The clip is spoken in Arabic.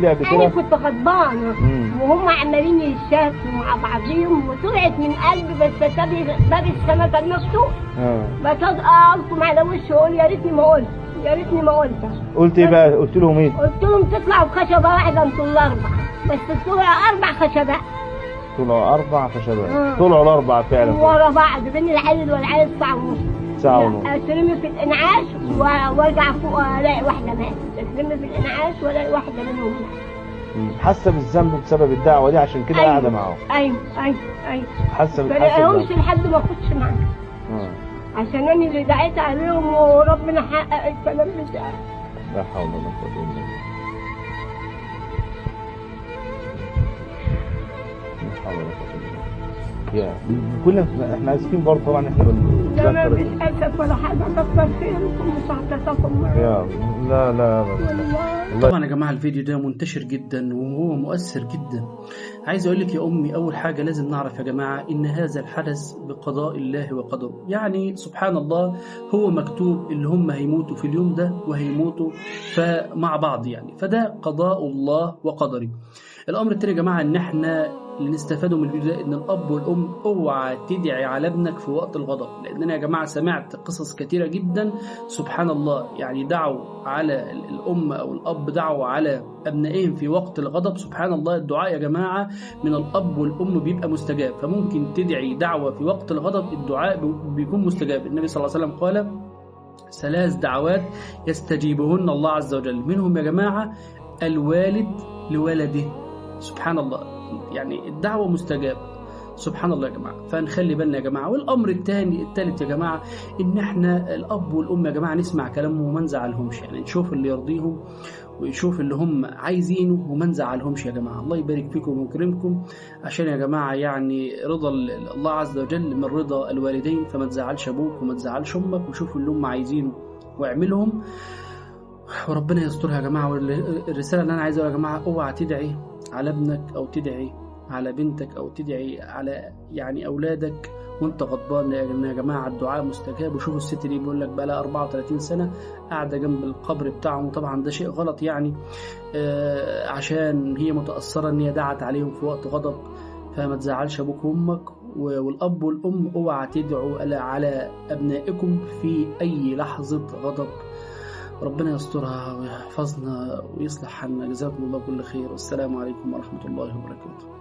انا كنت غضبانه وهم عمالين يشتكوا مع بعضهم وطلعت من قلبي، بس باب السما كان مفتوح. بتقلكم على وشي واقول يا ريتني ما قلت، يا ريتني ما قلت. قلت ايه بقى؟ قلت لهم ايه؟ قلت لهم تطلعوا بخشبه واحده انتوا الاربعه، بس طلعوا 4 خشبات. طلعوا 4 خشبات. طلعوا الاربعه فعلا ورا بعض بين العيل والعيل ساعه ونص. اترمي في الانعاش وارجع فوق الاقي واحده ماتت، اترمي في الانعاش والاقي واحده منهم ماتت. حاسه بالذنب بسبب الدعوه دي، عشان كده قاعده معاهم. ايوه حاسه ما لقيهمش لحد ما اخدش معاهم عشان انا اللي دعيت عليهم وربنا حقق الكلام بتاعي. لا حول ولا قوه الا بالله. لا حول ولا قوه الا بالله. يا كلنا احنا اسفين برضه طبعا، احنا لا ما مش اسف ولا حاجه، كتر خيركم وسعادتكم. يا لا طبعا يا جماعه الفيديو ده منتشر جدا وهو مؤثر جدا. عايز اقول لك يا امي، اول حاجه لازم نعرف يا جماعه ان هذا الحدث بقضاء الله وقدره، يعني سبحان الله هو مكتوب اللي هم هيموتوا في اليوم ده وهيموتوا مع بعض، يعني فده قضاء الله وقدره. الامر الثاني يا جماعه ان احنا اللي نستفاده من الفيديو ده ان الاب والام اوعى تدعي على ابنك في وقت الغضب، لان انا يا جماعه سمعت قصص كثيره جدا سبحان الله، يعني دعوا على الام او الاب دعوا على ابنائهم في وقت الغضب. سبحان الله الدعاء يا جماعه من الاب والام بيبقى مستجاب، فممكن تدعي دعوه في وقت الغضب الدعاء بيكون مستجاب. النبي صلى الله عليه وسلم قال 3 دعوات يستجيبهن الله عز وجل، منهم يا جماعه الوالد لولده. سبحان الله، يعني الدعوة مستجابة سبحان الله يا جماعة، فنخلي بالنا يا جماعة. والأمر الثالث يا جماعة إن إحنا الأب والأم يا جماعة نسمع كلامهم وما نزعلهمش، يعني نشوف اللي يرضيهم ويشوف اللي هم عايزينه وما نزعلهمش يا جماعة. الله يبارك فيكم ويكرمكم، عشان يا جماعة يعني رضا الله عز وجل من رضا الوالدين، فما تزعلش أبوك وما تزعلش أمك، وشوف اللي هم عايزينه واعملهم وربنا يسترها يا جماعة. والرسالة اللي أنا عايزها يا جماعة، اوعى تدعي على ابنك أو تدعي على بنتك أو تدعي على يعني أولادك وانت غضبان، لأن يا جماعة الدعاء مستجاب. وشوفوا الست دي بيقول لك بقى لها 34 سنة قاعدة جنب القبر بتاعهم، وطبعا ده شيء غلط يعني عشان هي متأثرة ان هي دعت عليهم في وقت غضب، فما تزعلش ابوك وامك. والاب والام اوعى تدعوا على ابنائكم في اي لحظة غضب. ربنا يسترها ويحفظنا ويصلح حالنا. جزاكم الله كل خير، والسلام عليكم ورحمة الله وبركاته.